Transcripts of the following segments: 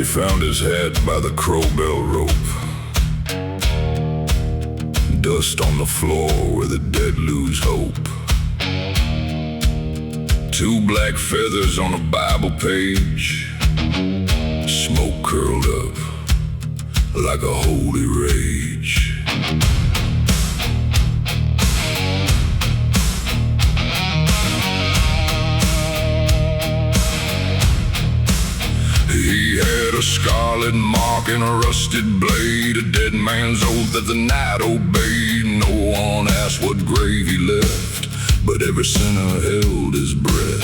found his hat by the crowbell rope. Dust on the floor where the dead lose hope. Two black feathers on a Bible page. Smoke curled up like a holy rage. He had a scarlet mark and a rusted blade, a dead man's oath that the night obeyed. No one asked what grave he left, but every sinner held his breath.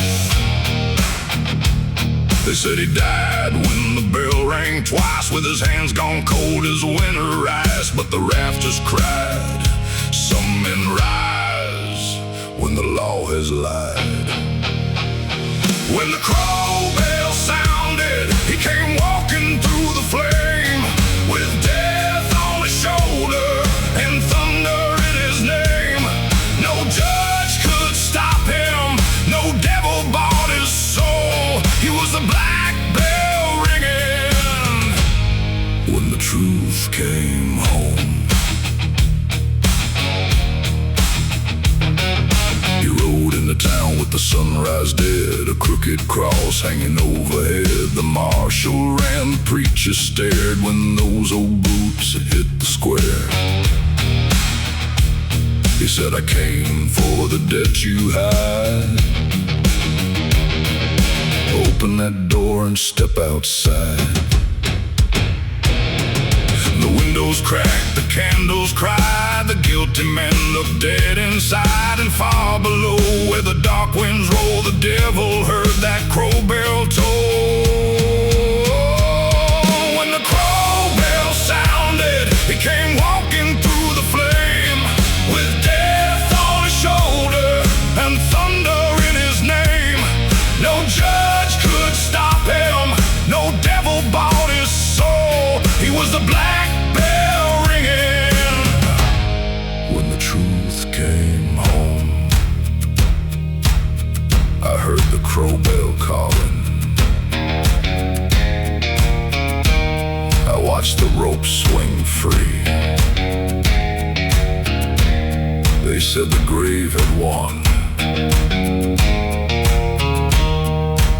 They said he died when the bell rang twice, with his hands gone cold as winter ice. But the rafters cried, some men rise when the law has lied. When the crow bell sounded, he came walking through the flame, with death on his shoulder and thunder in his name. No judge could stop him, no devil bought his soul. He was the black bell ringing when the truth came home. He rode into town with the sunrise dead, a crooked cross hanging overhead. The marshal ran, the preacher stared when those old boots hit the square. He said, I came for the debt you hide. Open that door and step outside. The windows cracked, the candles cried, the guilty men looked dead inside. And far below, where the dark winds roll, the devil heard that crow bell toll. When the crow bell sounded, he came walking through the flame, with death on his shoulder and thunder in his name. No judge could stop him, no devil bought his soul. He was the black bell ringing when the truth came home. I heard the crow bell calling. I watched the rope swing free. They said the grave had won.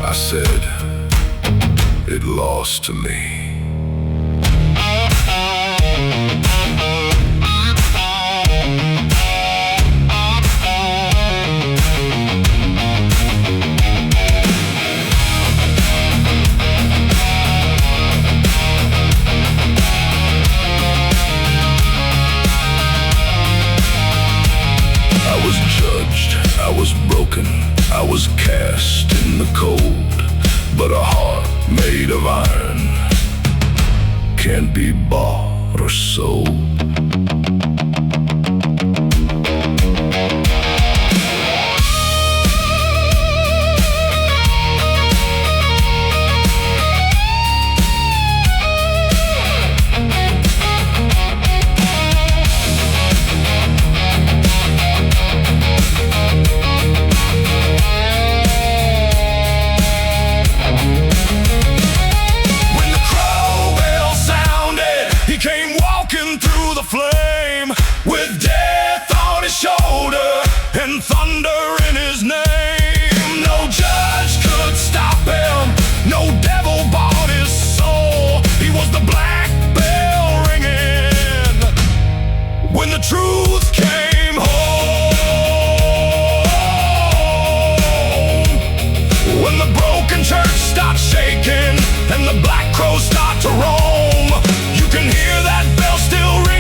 I said, it lost to me. I was judged, I was broken, I was cast in the cold. But a heart made of iron can't be bought or sold. Flame, with death on his shoulder and thunder in his name. No judge could stop him, no devil bought his soul. He was the black bell ringing when the truth came home. When the broken church stopped shaking and the black crows start to roam, you can hear that bell still ringing.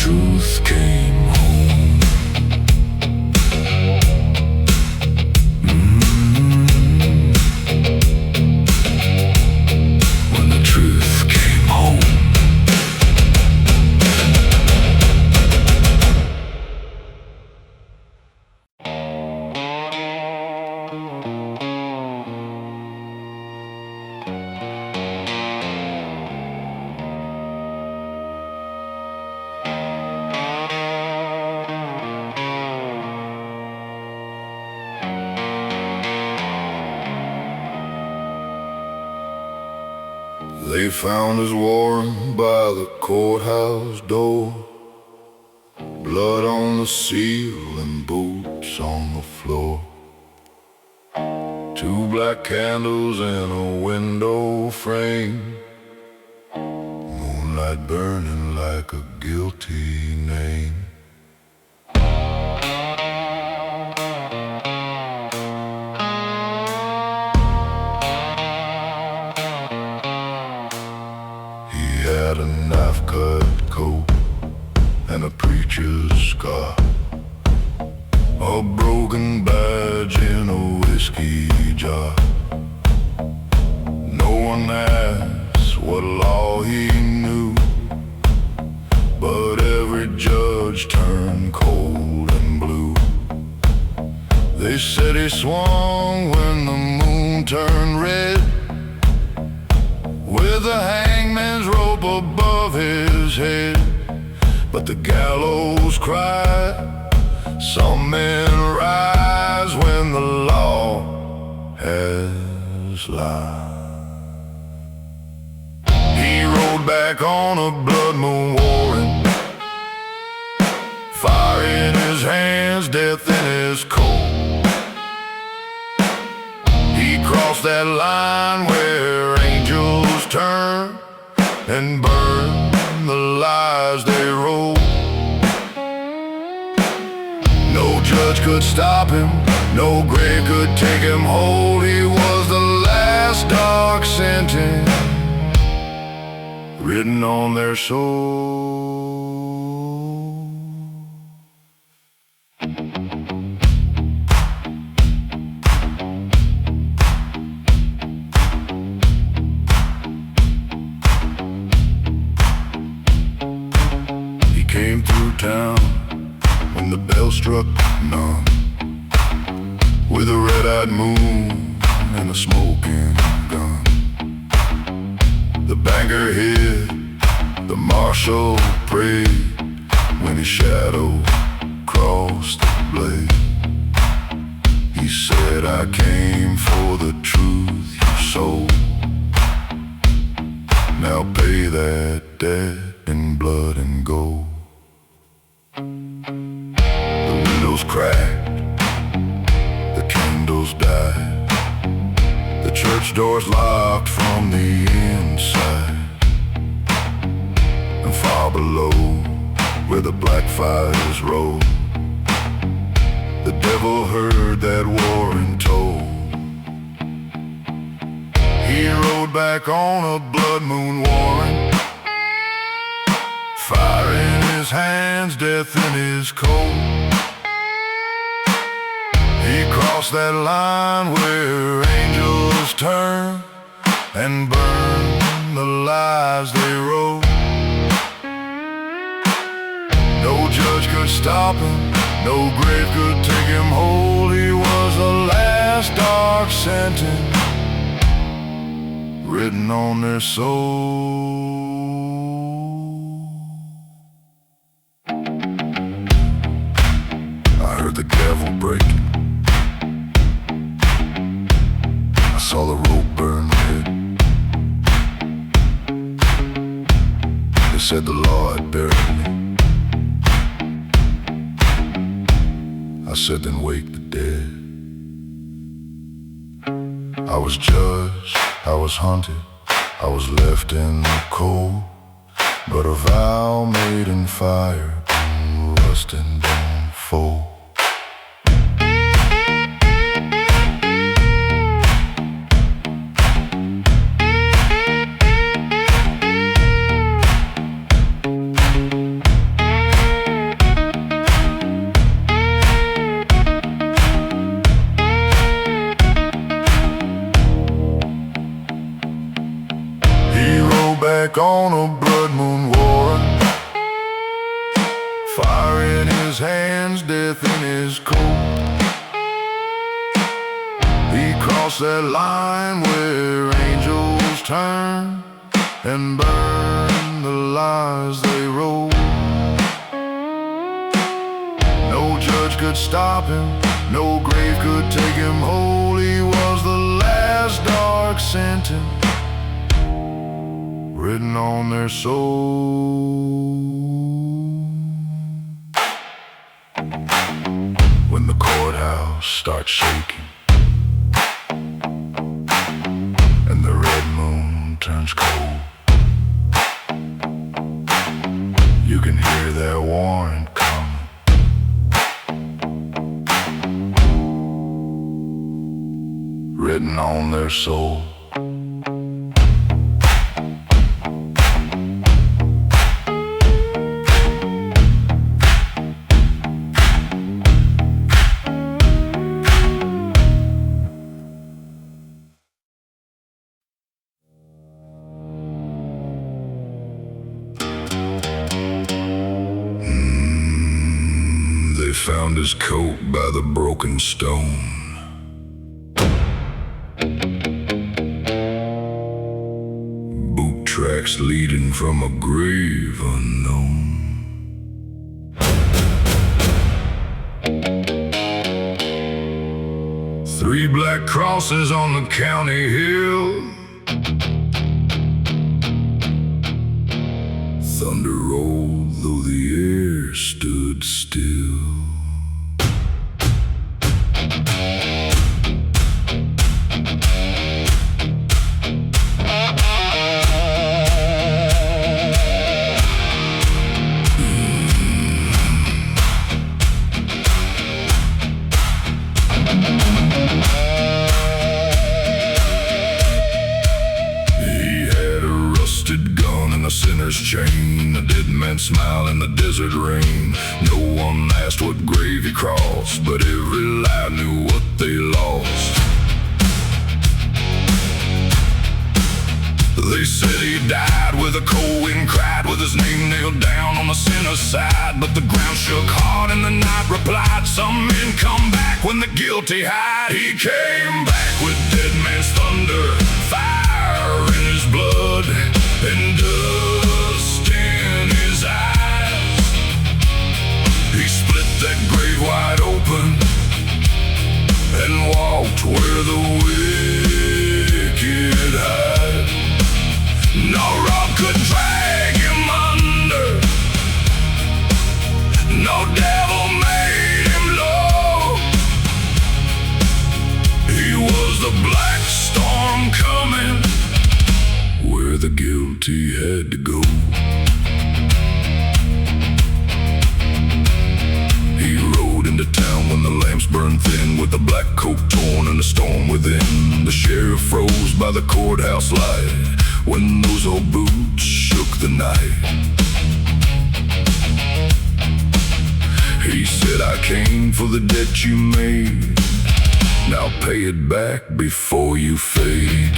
Truth came home. When the truth came home. They found his warrant by the courthouse door, blood on the seal and boots on the floor. 2 black candles in a window frame, moonlight burning like a guilty name. Had a knife-cut coat and a preacher's scar, a broken badge in a whiskey jar. No one asked what law he knew, but every judge turned cold and blue. They said he swung when the moon turned red, with a hangman's rope above his head. But the gallows cried, some men rise when the law has lied. He rode back on a blood moon warrant, fire in his hands, death in his coat. He crossed that line where angels turn and burn the lies they wrote. No judge could stop him, no grave could take him whole. He was the last dark sentence written on their soul. Came through town when the bell struck none, with a red-eyed moon and a smoking gun. The banker hid, the marshal prayed, when his shadow crossed the blade. He said, I came for the truth you sold. Now pay that debt in blood and gold. The windows cracked, the candles died, the church doors locked from the inside. And far below, where the black fires roll, the devil heard that warrant told. He rode back on a blood moon warrant, fire in his hands, death in his coat. He crossed that line where angels turn and burn the lies they wrote. No judge could stop him, no grave could take him whole. He was the last dark sentence written on their soul. I heard the gavel breaking, I saw the rope burn red. They said the law had buried me. I said, then wake the dead. I was judged, I was hunted, I was left in the cold, but a vow made in fire can rust and don't fold. Back on a blood moon warrant, fire in his hands, death in his coat. He crossed that line where angels turn and burn the lies they wrote. No judge could stop him, no grave could take him whole. He was the last dark sentence written on their soul. When the courthouse starts shaking and the red moon turns cold, you can hear their warrant come. Written on their soul. They found his coat by the broken stone. Boot tracks leading from a grave unknown. Three black crosses on the county hill. Thunder rolled though the air stood still. A sinner's chain, a dead man's smile in the desert rain. No one asked what grave he crossed, but every lie knew what they lost. They said he died with a cold wind cried, with his name nailed down on the sinner's side. But the ground shook hard and the night replied, some men come back when the guilty hide. He came back with dead man's thunder, fire in his blood, and dust in his eyes. He split that grave wide open and walked where the wicked hide. No rope could drag him under, no devil made him low. He was the black storm coming, where the guilty had to go. He rode into town when the lamps burned thin, with the black coat torn and the storm within. The sheriff froze by the courthouse light, when those old boots shook the night. He said, I came for the debt you made, now pay it back before you fade.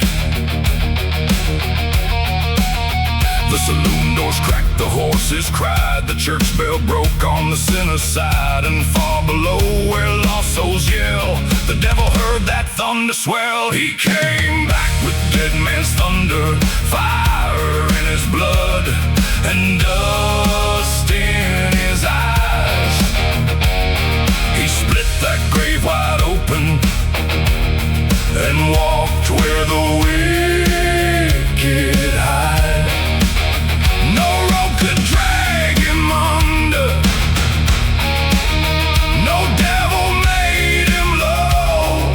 The saloon doors cracked, the horses cried, the church bell broke on the sinner's side. And far below where lost souls yell, the devil heard that thunder swell. He came back with dead man's thunder, fire in his blood, and dust in his eyes. He split that grave wide open and walked where the wicked hide. No rope could drag him under, no devil made him low.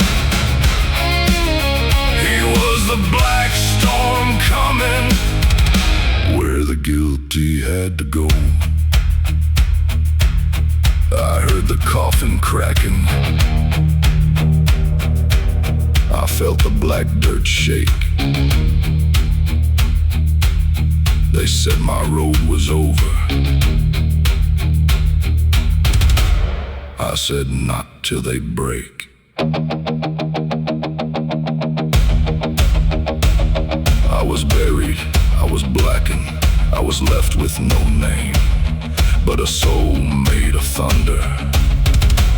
He was the black storm coming, where the guilty had to go. I heard the coffin cracking, I felt the black dirt shake. They said my road was over. I said not till they break. I was buried, I was blackened, I was left with no name. But a soul made of thunder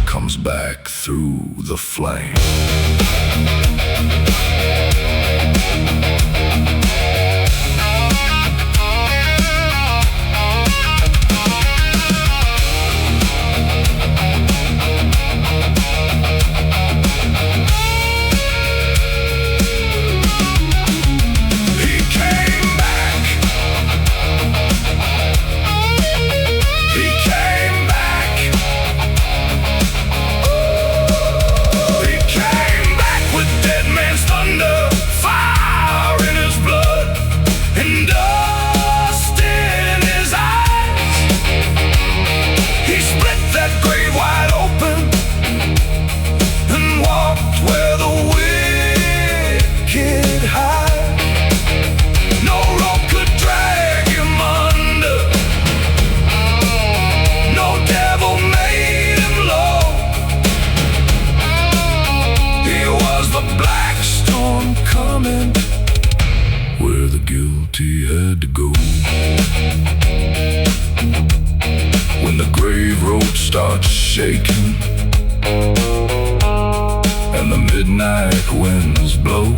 comes back through the flame. He came back guilty had to go. When the grave rope starts shaking and the midnight winds blow,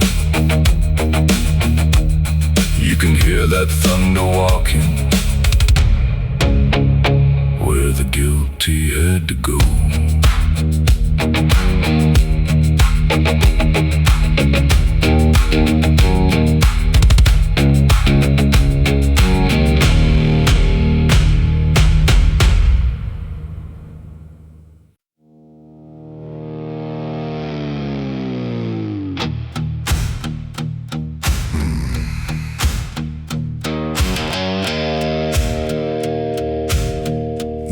you can hear that thunder walking where the guilty had to go.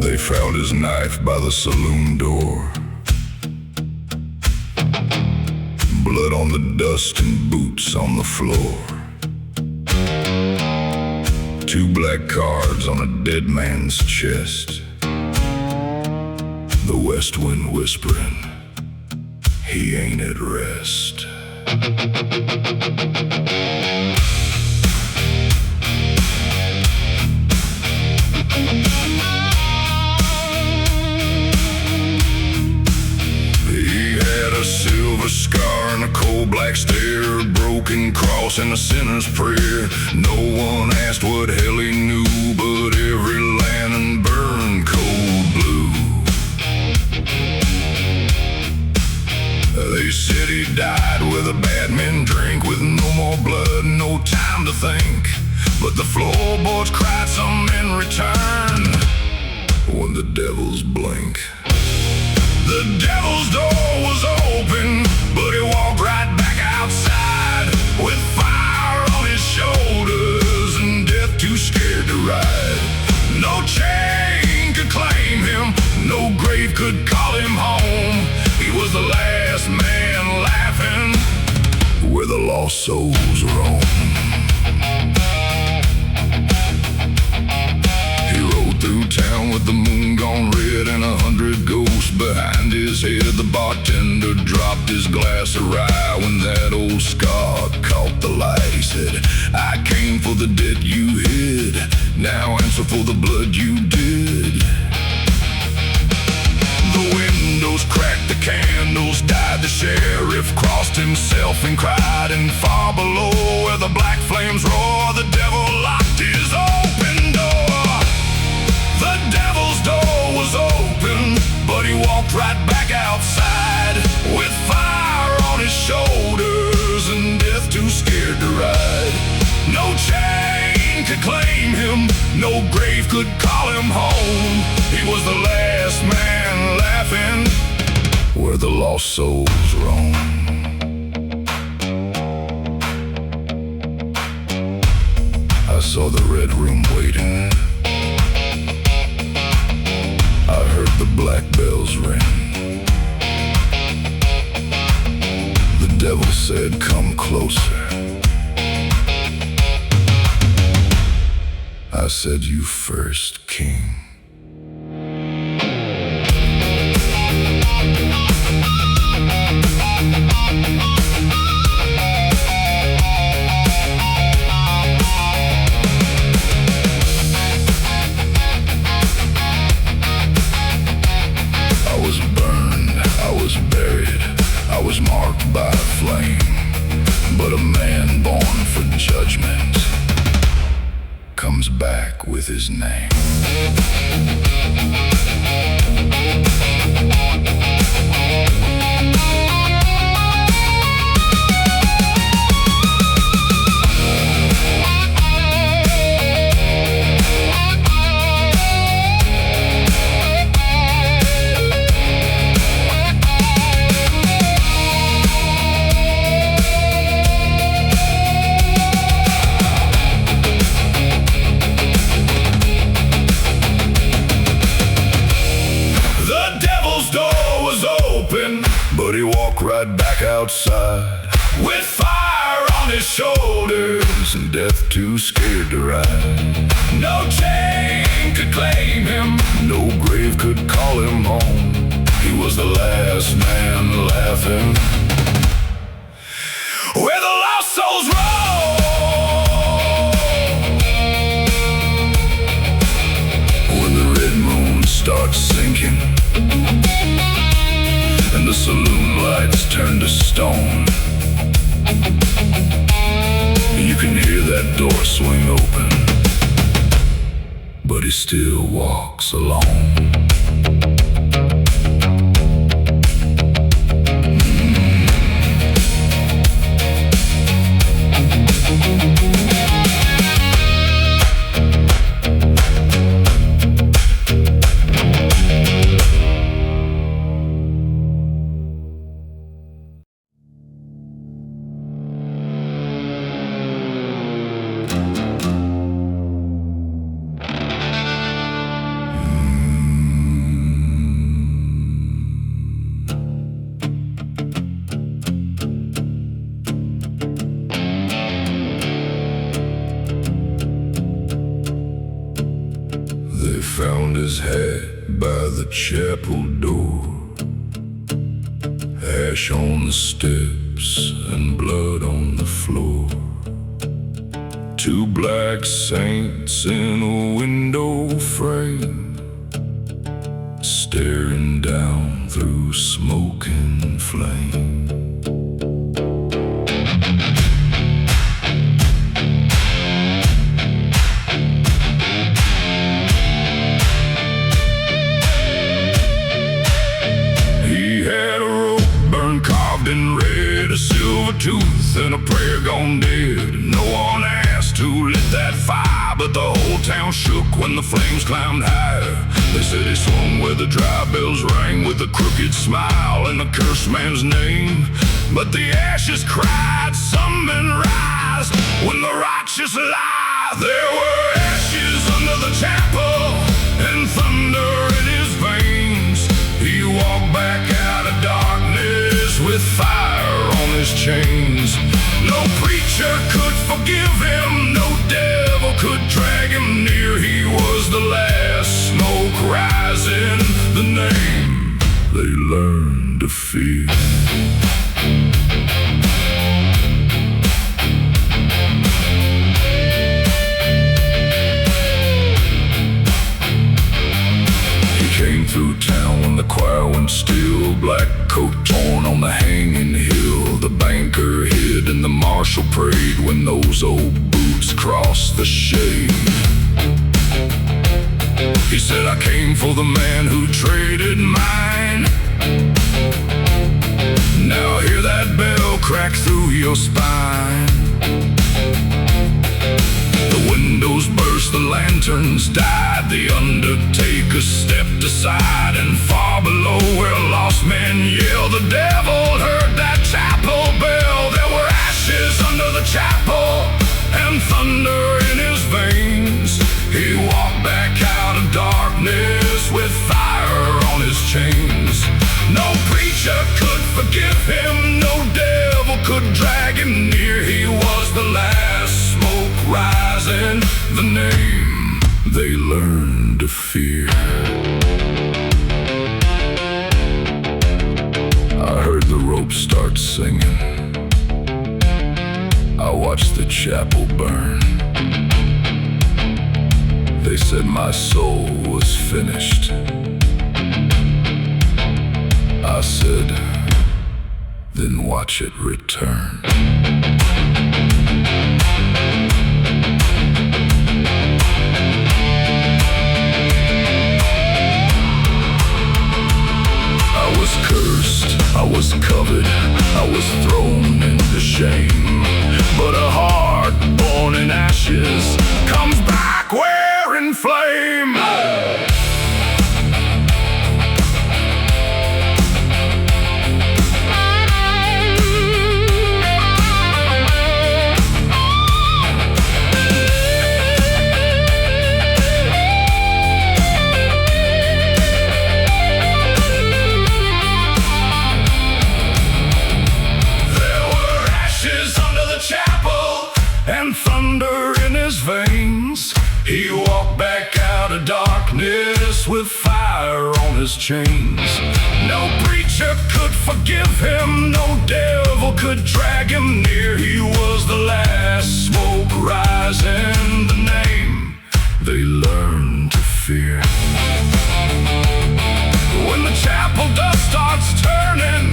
They found his knife by the saloon door, blood on the dust and boots on the floor, 2 black cards on a dead man's chest, the west wind whispering, he ain't at rest. Silver scar and a cold black stare, a broken cross and a sinner's prayer. No one asked what hell he knew, but every lantern burned cold blue. They said he died with a bad man drink, with no more blood, no time to think. But the floorboards cried some in return when the devils blink. The devil's door was open, but he walked right back outside, with fire on his shoulders and death too scared to ride. No chain could claim him, no grave could call him home. He was the last man laughing where the lost souls roam. He rode through town with the moon gone red and 100 ghosts behind his head. The bartender dropped his glass of rye when that old scar caught the light. He said, I came for the debt you hid, now answer for the blood you did. The windows cracked, the candles died, the sheriff crossed himself and cried, and far below where the black flames roar, the devil locked his open door. The devil's door was open, but he walked right back outside, with fire on his shoulders and death too scared to ride. No chain could claim him, no grave could call him home. He was the last man laughing where the lost souls roam. I saw the red room waiting, I heard the black bells ring. The devil said, come closer. I said, you first, king. Marked by a flame, but a man born for judgment comes back with his name. But he walked right back outside, with fire on his shoulders and death too scared to ride. No chain could claim him, no grave could call him home. He was the last man laughing where the lost souls roam. Saloon lights turn to stone. You can hear that door swing open, but he still walks alone. Found his hat by the chapel door, ash on the steps and blood on the floor. Two black saints in a window frame, staring down through smoke and flame. In red, a silver tooth and a prayer gone dead. No one asked who lit that fire, but the whole town shook when the flames climbed higher. They said he swung where the dry bells rang, with a crooked smile and a cursed man's name. But the ashes cried, some men rise when the righteous lie. There were ashes under the chapel and thunder in his veins. He walked back out of darkness with fire on his chains. No preacher could forgive him, no devil could drag him near. He was the last smoke rising, the name they learned to fear. Came through town when the choir went still, black coat torn on the hanging hill. The banker hid and the marshal prayed when those old boots crossed the shade. He said, I came for the man who traded mine. Now hear that bell crack through your spine. The windows burst, the lanterns died. The undertaker stepped aside, and far below where lost men yelled, the devil heard that chapel bell. There were ashes under the chapel and thunder in his veins. He walked back out of darkness with fire on his chains. No preacher could forgive him, no devil could drag him near. He was the last smoke rising, the name they learned to fear. I heard the ropes start singing. I watched the chapel burn. They said my soul was finished. I said, then watch it return. I was cursed, I was covered, I was thrown into shame. But a heart born in ashes comes back wearing flame. And thunder in his veins. He walked back out of darkness with fire on his chains. No preacher could forgive him, no devil could drag him near. He was the last smoke rising, the name they learned to fear. When the chapel dust starts turning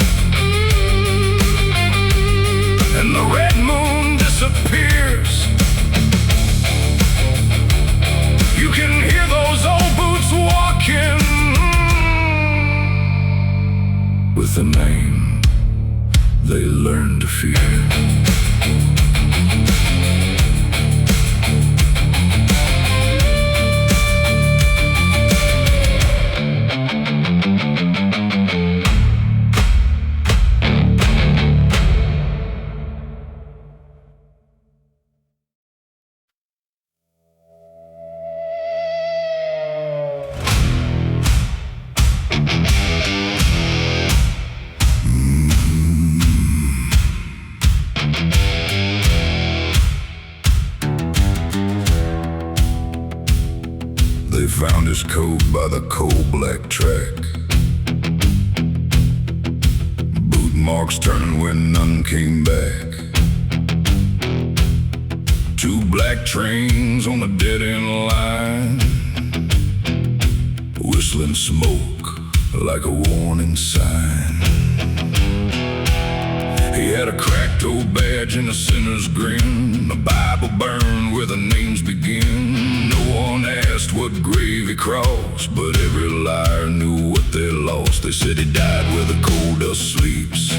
with a name they learned to fear. They found his code by the coal black track. Boot marks turning when none came back. Two black trains on a dead-end line, whistling smoke like a warning sign. He had a cracked old badge and a sinner's grin, a Bible burned where the names begin. No one asked what grave he crossed, but every liar knew what they lost. They said he died where the coal dust sleeps,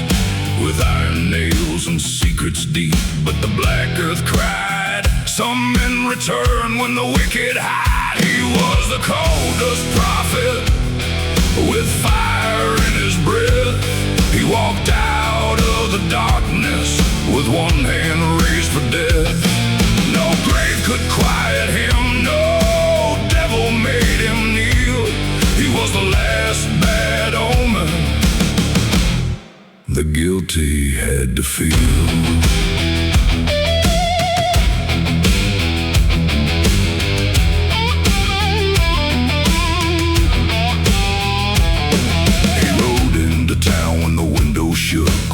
with iron nails and secrets deep. But the black earth cried, some men return when the wicked hide. He was the coal dust prophet, with fire in his breath. He walked out of the darkness with one hand raised for death. No grave could quiet him, no devil made him kneel. He was the last bad omen the guilty had to feel.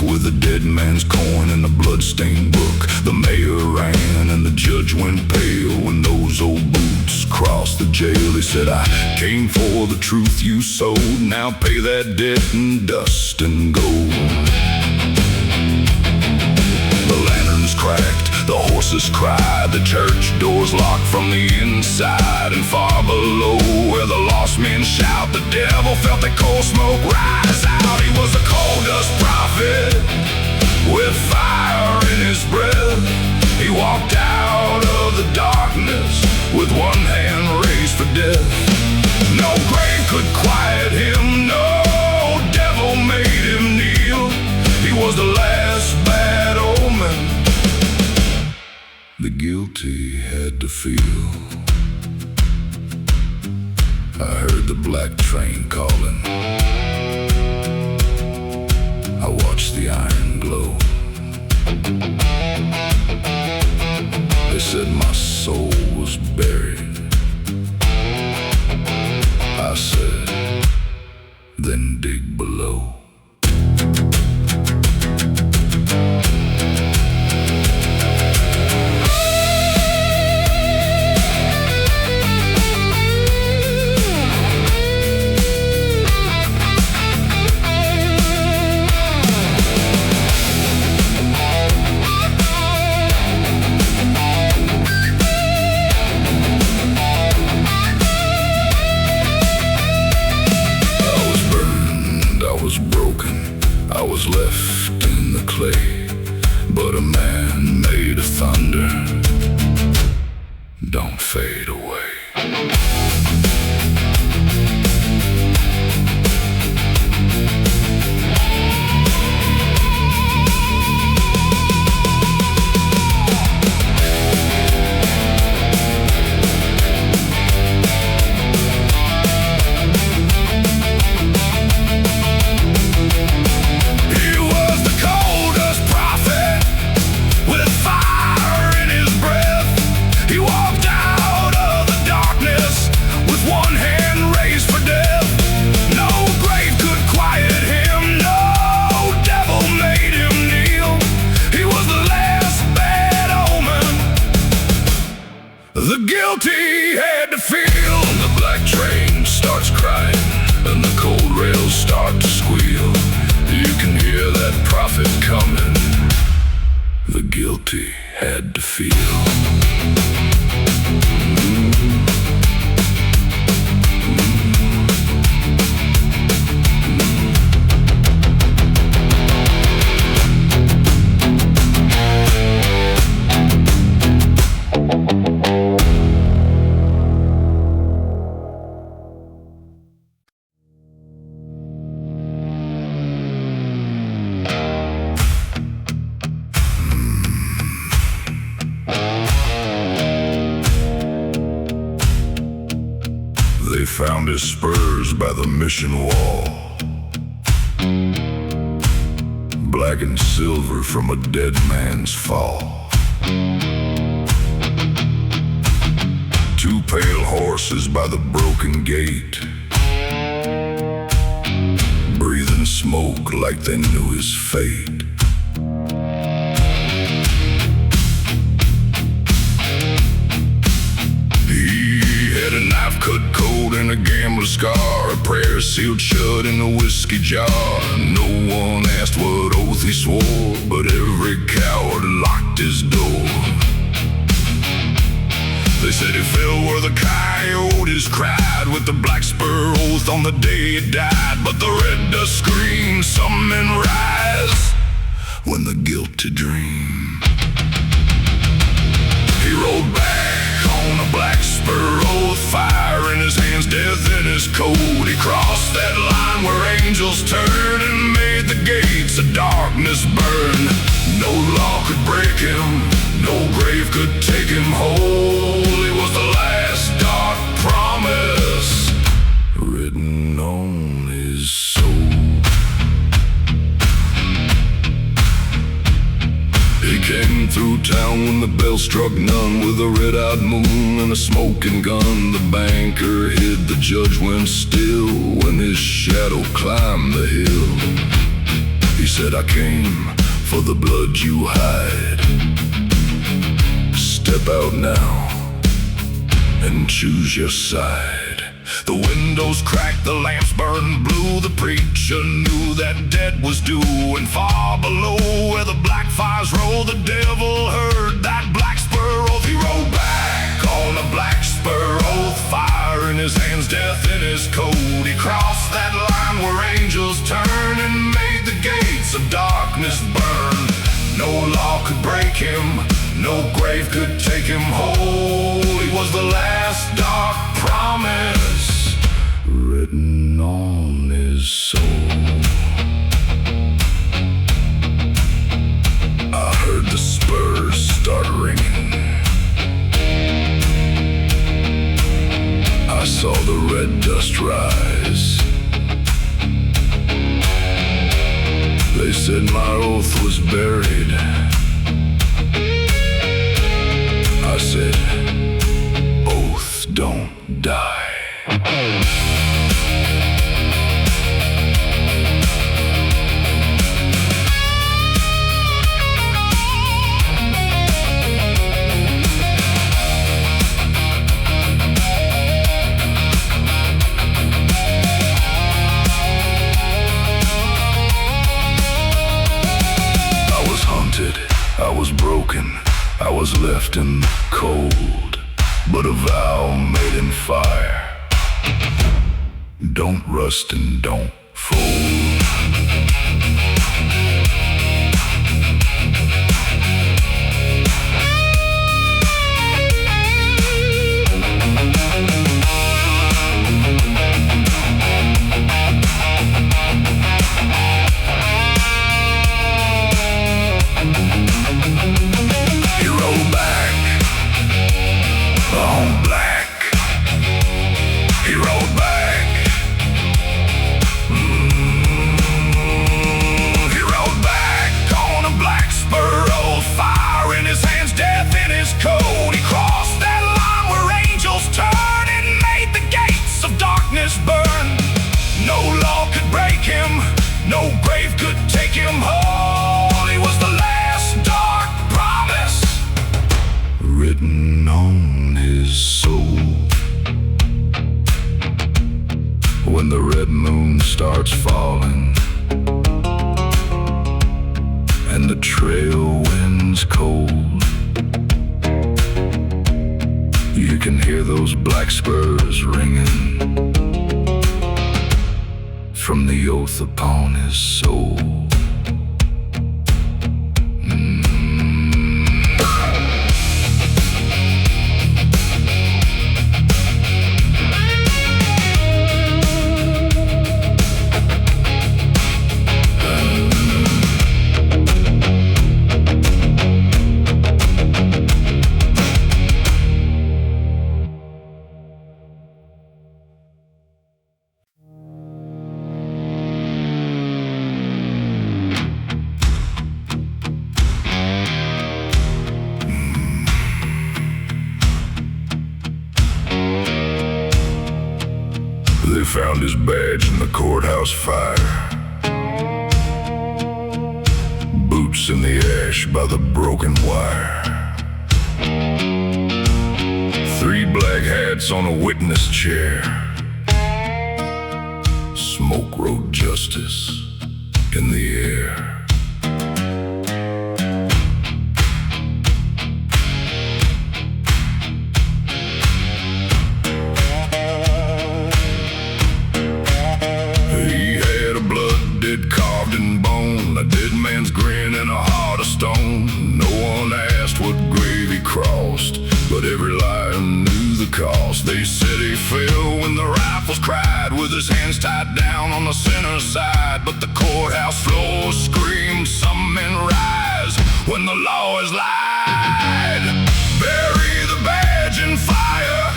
With a dead man's coin and a blood-stained book, the mayor ran and the judge went pale when those old boots crossed the jail. He said, I came for the truth you sold, now pay that debt in dust and gold. The lanterns cracked, the horses cried, the church doors locked from the inside. And far below where the lost men shout, the devil felt the coal smoke rise out. He was a coal dust prophet, with fire in his breath. He walked out of the darkness with one hand raised for death. No grave could quiet him, no devil made him kneel. He was the last bad omen the guilty had to feel. I heard the black train calling, I watched the iron glow. They said my soul was buried. I said, then dig below. I was left in the clay, but a man made of thunder don't fade away. The guilty had to feel. The black train starts crying and the cold rails start to squeal. You can hear that prophet coming. The guilty had to feel. found his spurs by the mission wall, black and silver from a dead man's fall. Two pale horses by the broken gate, breathing smoke like they knew his fate. He had a knife cut cold and a gambler's scar, a prayer sealed shut in a whiskey jar. No one asked what oath he swore, but every coward locked his door. They said he fell where the coyotes cried, with the black spur oath on the day he died. But the red dust screams, some men rise when the guilty dream. He rolled back on a black spur oath, fire in his hands, death in his coat. He crossed that line where angels turn and made the gates of darkness burn. No law could break him, no grave could take him whole. It was the last dark promise written on his soul. He came through town when the bell struck none, with a red-eyed moon and a smoking gun. The banker hid, the judge went still when his shadow climbed the hill. He said, I came for the blood you hide. Step out now and choose your side. The windows cracked, the lamps burned blue. The preacher knew that debt was due, and far below where the black fires rolled, the devil heard that black spur oath. He rode back on a black spur oath, fire in his hands, death in his coat. He crossed that line where angels turn and made the gates of darkness burn. No law could break him, no grave could take him whole. He was the last dark promise written on his soul. I heard the spurs start ringing. I saw the red dust rise. They said my oath was buried. I said, oaths don't die. I was broken, I was left in the cold, but a vow made in fire. Don't rust and don't fold. No grave could take him whole. He was the last dark promise written on his soul. When the red moon starts falling and the trail winds cold, you can hear those black spurs ringing from the oath upon his soul. found his badge in the courthouse fire. Boots in the ash by the broken wire. 3 black hats on a witness chair. Smoke wrote justice in the air. Carved in bone, a dead man's grin and a heart of stone. No one asked what grave he crossed, but every lion knew the cost. They said he fell when the rifles cried, with his hands tied down on the center side. But the courthouse floor screamed, some men rise when the law is lied. Bury the badge in fire,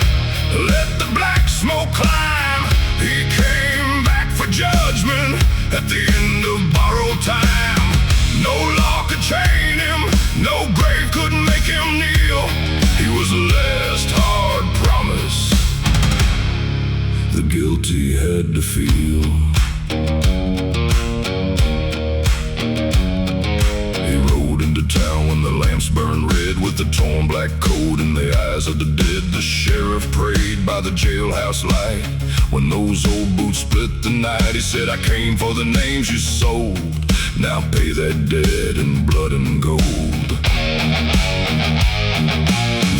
let the black smoke climb. He came back for judgment at the end of borrowed time. No law could chain him, no grave could make him kneel. He was the last hard promise the guilty had to feel. He rode into town when the lamps burned red, with the torn black coat in the eyes of the dead. The sheriff prayed by the jailhouse light. When those old boots split the night, he said, I came for the names you sold. Now pay that debt in blood and gold.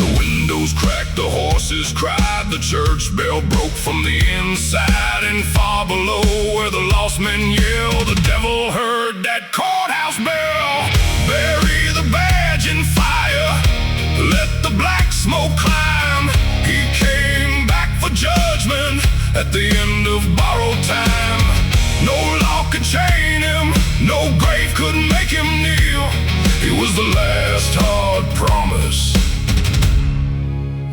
The windows cracked, the horses cried, the church bell broke from the inside. And far below where the lost men yelled, the devil heard that courthouse bell. Bury the badge in fire, let the black smoke climb. He came back for judgment at the end of borrowed time. No law could chain him, no grave could make him kneel. He was the last hard promise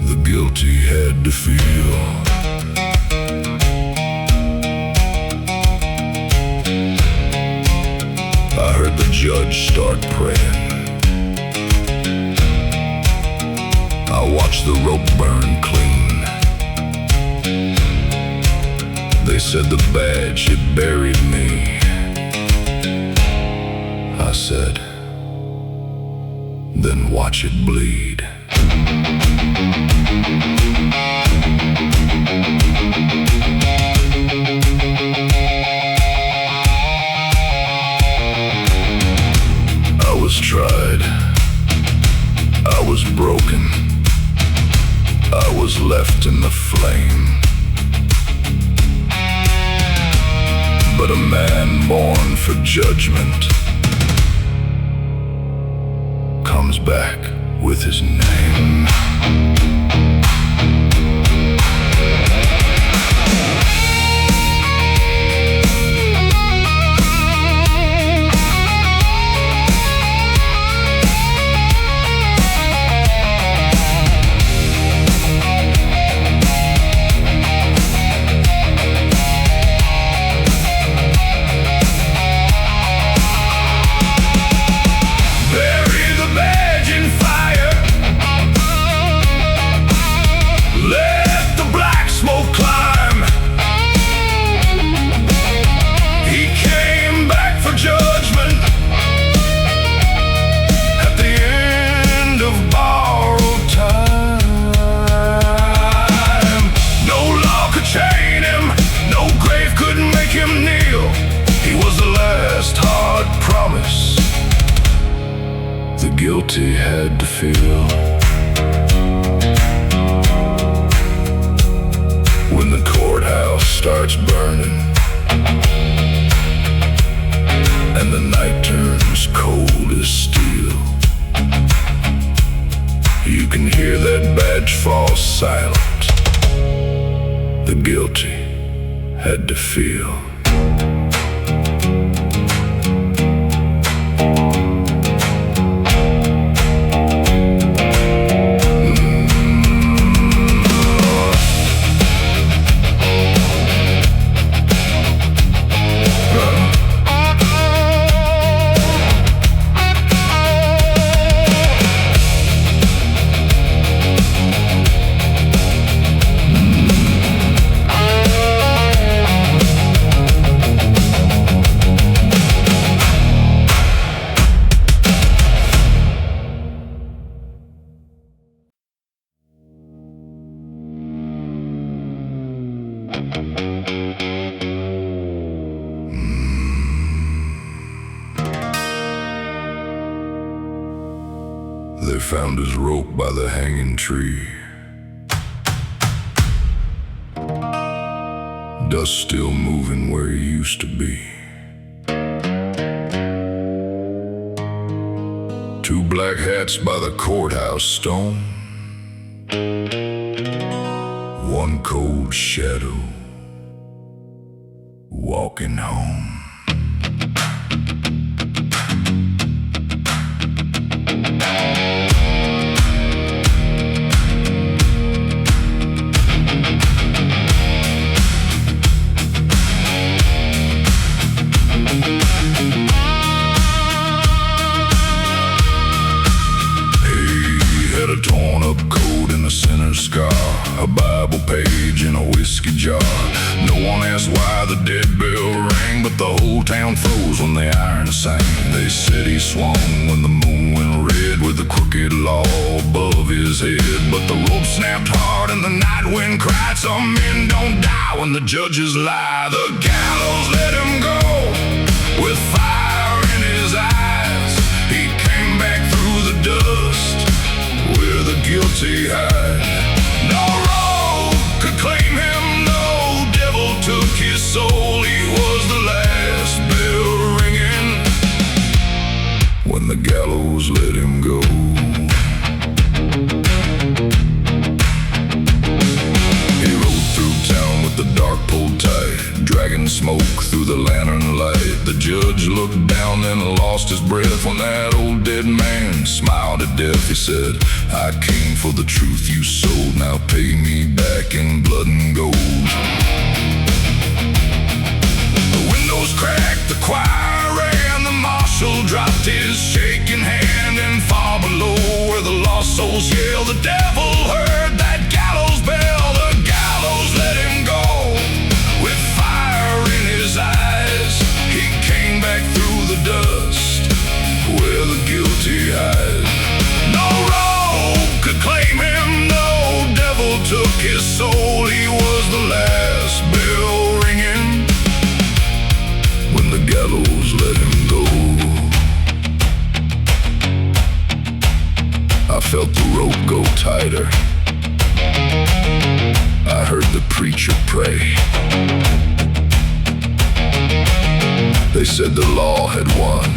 the guilty had to feel. I heard the judge start praying. I watched the rope burn clean. They said the badge, it buried me. I said, then watch it bleed. I was tried. I was broken. I was left in the flame. But a man born for judgment comes back with his name. Guilty had to feel. When the courthouse starts burning and the night turns cold as steel, you can hear that badge fall silent. The guilty had to feel. They found his rope by the hanging tree. Dust still moving where he used to be. Two black hats by the courthouse stone. One cold shadow walking home. A Bible page in a whiskey jar. No one asked why the dead bell rang, but the whole town froze when the iron sang. They said he swung when the moon went red, with the crooked law above his head. But the rope snapped hard and the night wind cried, some men don't die when the judges lie. The gallows let him go with fire in his eyes. He came back through the dust where the guilty hide. No road could claim him, no devil took his soul. He was the last bell ringing when the gallows let him go. He rode through town with the dark pulled tight, dragging smoke through the lantern light. The judge looked down and lost his breath when that old dead man smiled at death. He said, I came for the truth you sold, now pay me back in blood and gold. The windows cracked, the choir ran, the marshal dropped his shaking hand, and far below where the lost souls yell, the devil heard that gallows bell. The gallows let him go with fire in his eyes. He came back through the dust where the guilty hide. No rope could claim him, no devil took his soul. He was the last bell ringing when the gallows let him go. I felt the rope go tighter. I heard the preacher pray. They said the law had won.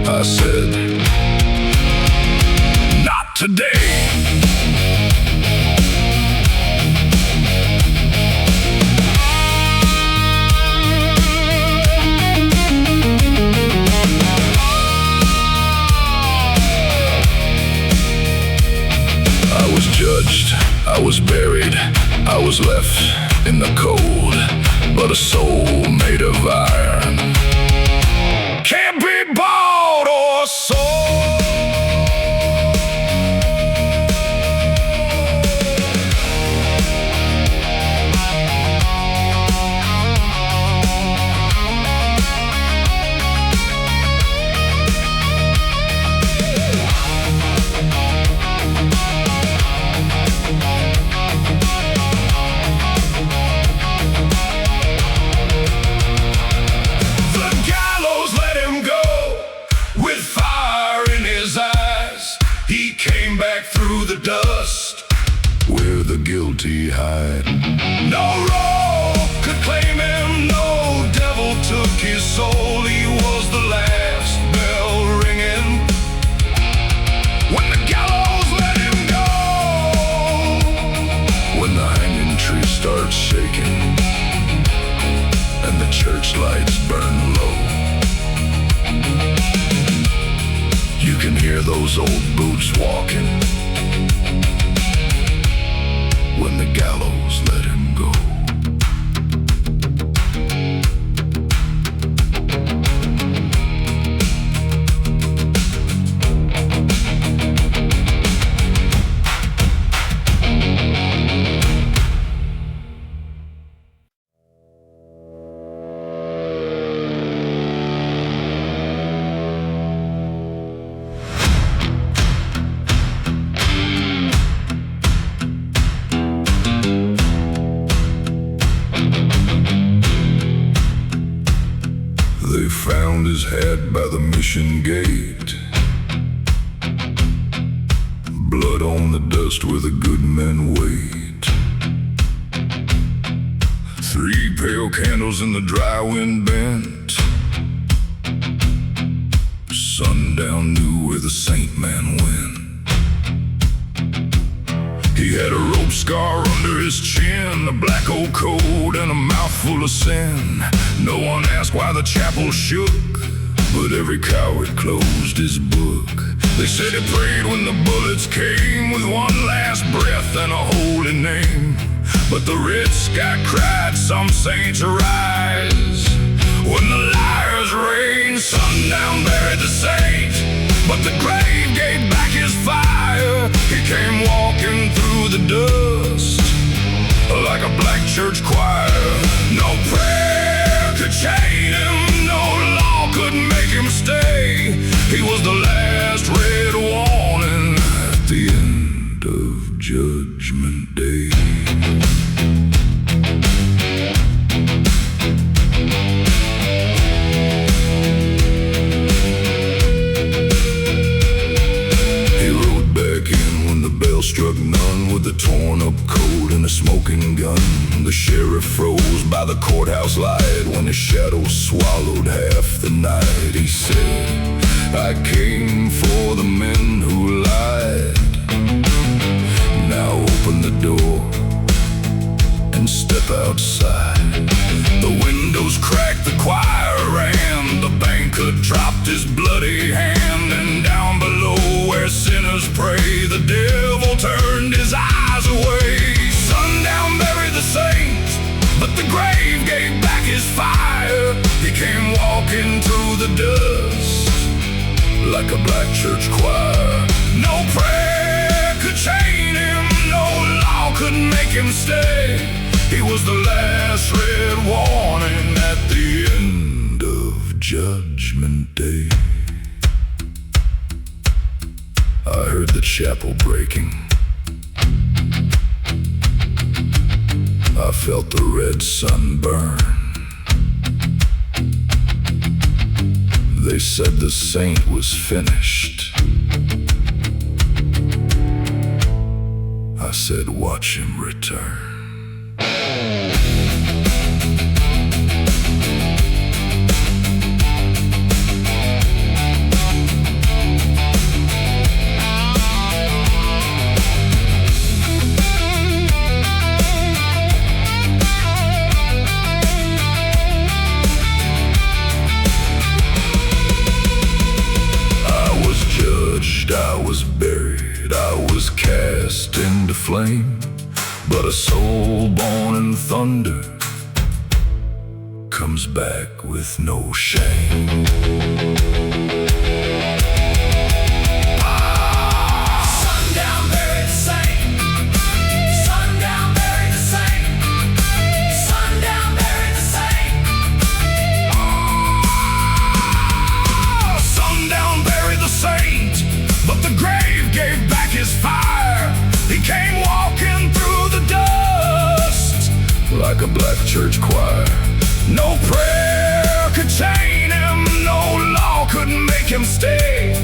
I said, not today. I was judged, I was buried, I was left in the cold, but a soul made of iron can't be bought or sold. Through the dust where the guilty hide. No rope could claim him, no devil took his soul. He was the last bell ringing when the gallows let him go. When the hanging tree starts shaking and the church lights burn low, you can hear those old boots walking when the gallows let him go. They found his hat by the mission gate. blood on the dust where the good men wait. 3 pale candles in the dry wind bent. Sundown knew where the saint man went. He had a rope scar under his chin, a black old coat and a mouthful of sin. No one asked why the chapel shook, but every coward closed his book. They said he prayed when the bullets came, with one last breath and a holy name. But the red sky cried, some saints arise. When the liars reigned, sundown buried the saint, but the grave gave back his fire. He came walking through the dust like a black church choir. No prayer could chain him, no law could make him stay. He was the last red warning at the end of Judgment Day. Struck none with a torn up coat and a smoking gun. The sheriff froze by the courthouse light when his shadow swallowed half the night. He said, I came for the men who lied. Now open the door and step outside. The windows cracked, the choir ran, the banker dropped his bloody hand, and down below where sinners pray, the devil turned his eyes away. Sundown buried the saint, but the grave gave back his fire. He came walking through the dust like a black church choir. No prayer could chain him, no law could make him stay. He was the last red warning at the end of Judgment Day. I heard the chapel breaking. I felt the red sun burn. They said the saint was finished. I said, watch him return. I was buried, I was cast into flame, but a soul born in thunder comes back with no shame. Sundown buried the saint. Sundown buried the saint. Sundown buried the saint. Sundown buried the saint, but the grave gave back his fire. He came walking through the dust like a black church choir. No prayer could chain him, no law could make him stay.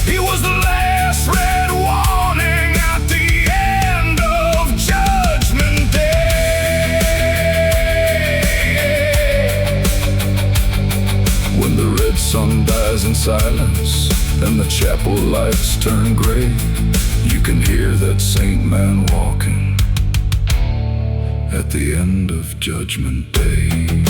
He was the last red warning at the end of Judgment Day. When the red sun dies in silence and the chapel lights turn gray, you can hear that saint man walking at the end of Judgment Day.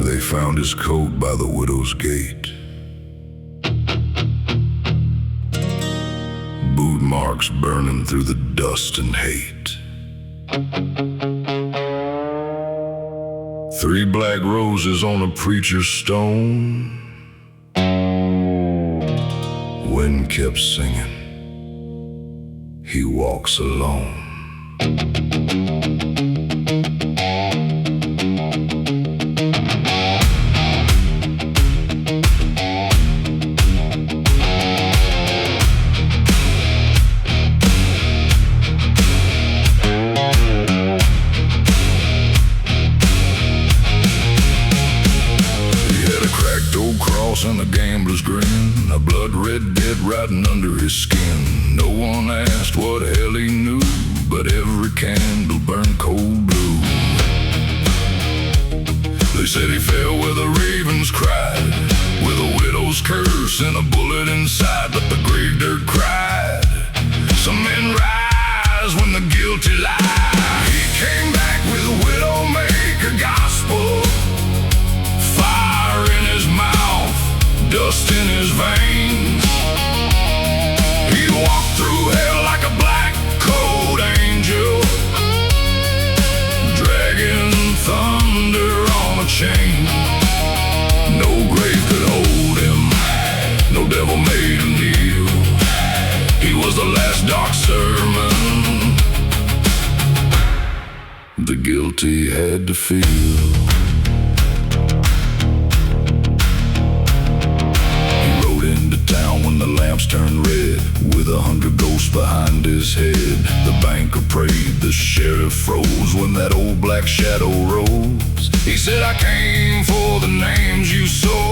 They found his coat by the widow's gate. Boot marks burning through the dust and hate. Three black roses on a preacher's stone. Wind kept singing, he walks alone. And a gambler's grin, a blood-red dead riding under his skin. No one asked what hell he knew, but every candle burned cold blue. They said he fell where the ravens cried, with a widow's curse and a bullet inside, but the grave dirt cried. Some men rise when the guilty lie. He came back with a Widowmaker Gospel, fire in his mouth, dust in his veins. He walked through hell like a black coat angel, dragging thunder on a chain. No grave could hold him, no devil made him kneel. He was the last dark sermon the guilty had to feel. The lamps turned red, with 100 ghosts behind his head. The banker prayed, the sheriff froze when that old black shadow rose. He said, I came for the names you sold.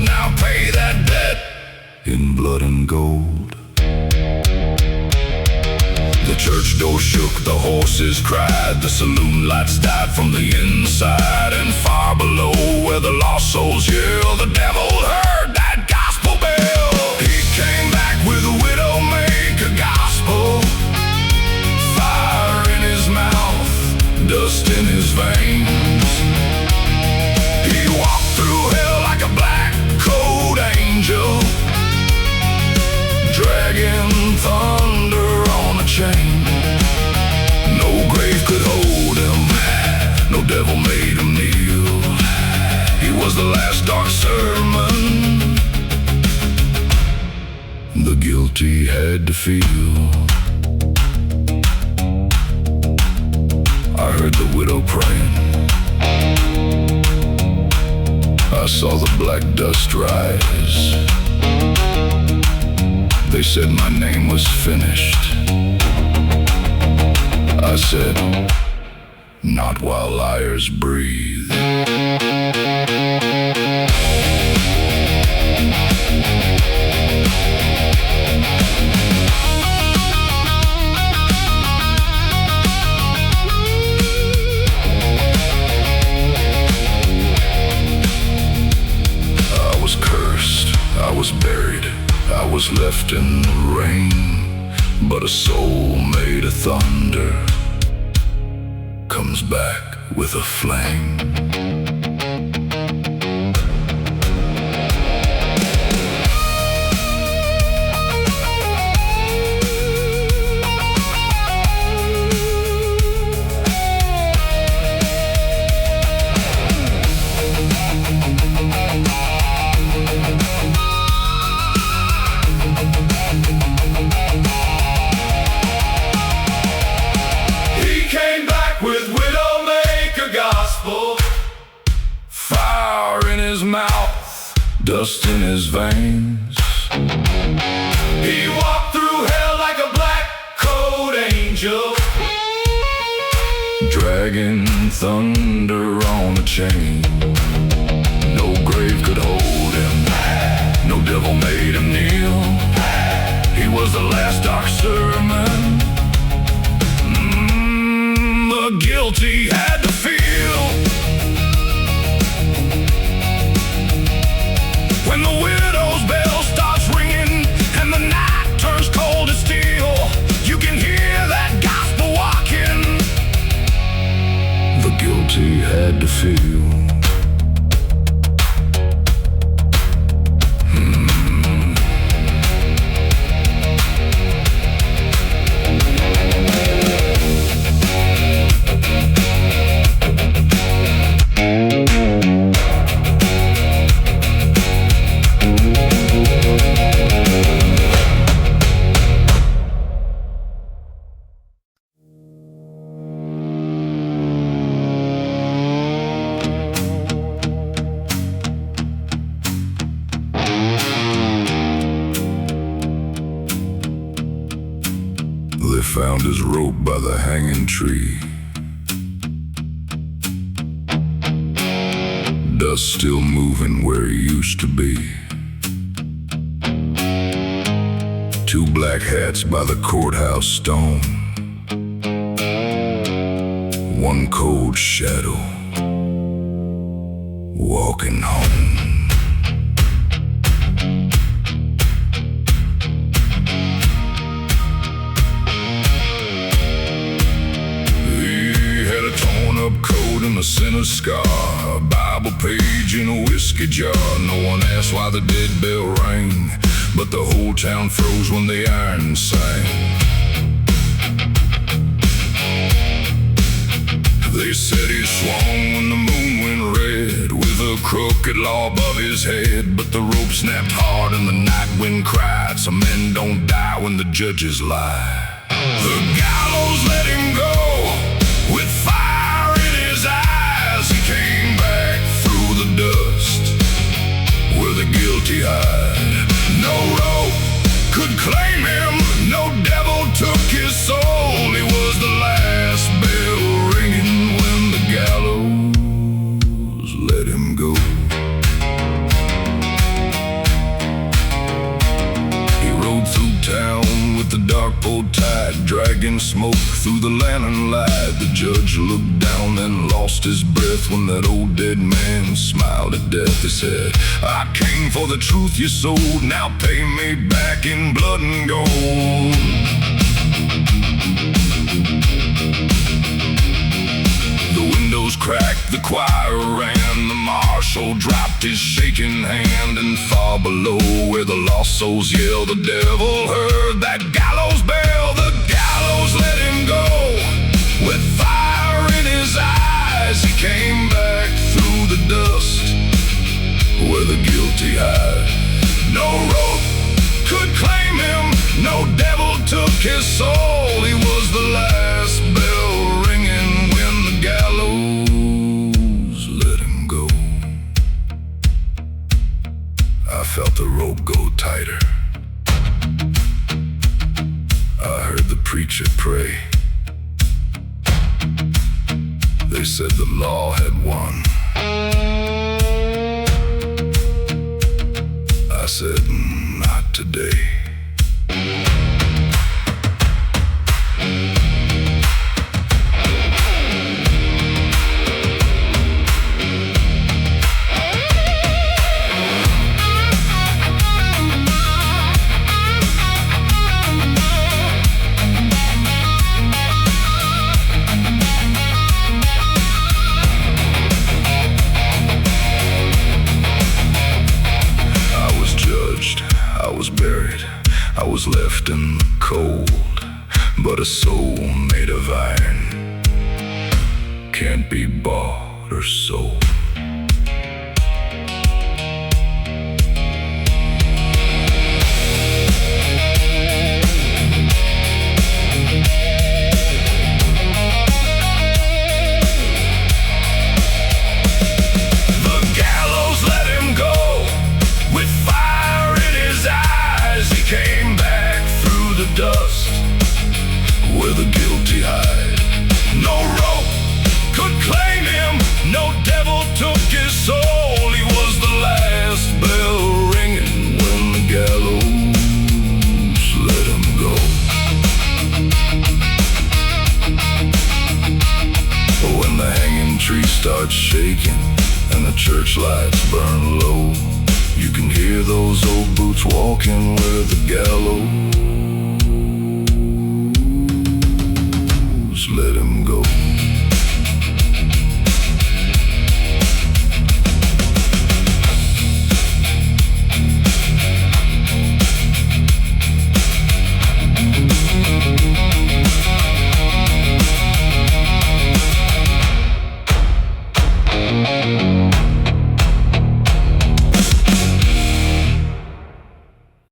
Now pay that debt in blood and gold. The church door shook, the horses cried, the saloon lights died from the inside. And far below, where the lost souls yell, the devil heard that gospel bell. He came back with a Widowmaker Gospel, fire in his mouth, dust in his veins. He walked through hell like a black coat angel, dragging thunder on a chain. No grave could hold him, no devil made him kneel. He was the last dark sermon the guilty had to feel. I heard the widow praying, I saw the black dust rise. They said my name was finished. I said, not while liars breathe. I was cursed, I was buried, I was left in the rain, but a soul made of thunder comes back with a flame. Fire in his mouth, dust in his veins. He walked through hell like a black coat angel, dragging thunder on a chain. No grave could hold him, no devil made him kneel. He was the last dark sermon the guilty had to feel. When the widow's bell starts ringing and the night turns cold as steel, you can hear that gospel walking the guilty had to feel. found his rope by the hanging tree. Dust still moving where he used to be. Two black hats by the courthouse stone. One cold shadow walking home. He had a torn up coat and a sinner's scar, a Bible page in a whiskey jar. No one asked why the dead bell rang, but the whole town froze when the iron sang. They said he swung when the moon went red, with a crooked law above his head. But the rope snapped hard and the night wind cried, some men don't die when the judges lie. The gallows let him go, with fire in his eyes. He came back through the dust, where the guilty hide. No rope could claim him, no devil took his soul. He was the last bell ringing when the gallows let him go. He rode through town with the dark boat tide, dragging smoke through the lantern light. The judge looked down and lost his breath when that old dead man smiled at death. He said, I came for the truth you sold, now pay me back in blood and gold. The windows cracked, the choir ran, the marshal dropped his shaking hand. And far below, where the lost souls yelled, the devil heard that gallows bell. The gallows let him go, with fire in his eyes. He came back through the dust, where the guilty hide. No rope could claim him, no devil took his soul. He was the last bell ringing when the gallows let him go. I felt the rope go tighter. I heard the preacher pray. They said the law had won. I said, not today. I was buried, I was left in the cold, but a soul made of iron can't be bought or sold. Dust, where the guilty hide. No rope could claim him, no devil took his soul. He was the last bell ringing when the gallows let him go. When the hanging tree starts shaking and the church lights burn low, you can hear those old boots walking where the gallows let him go.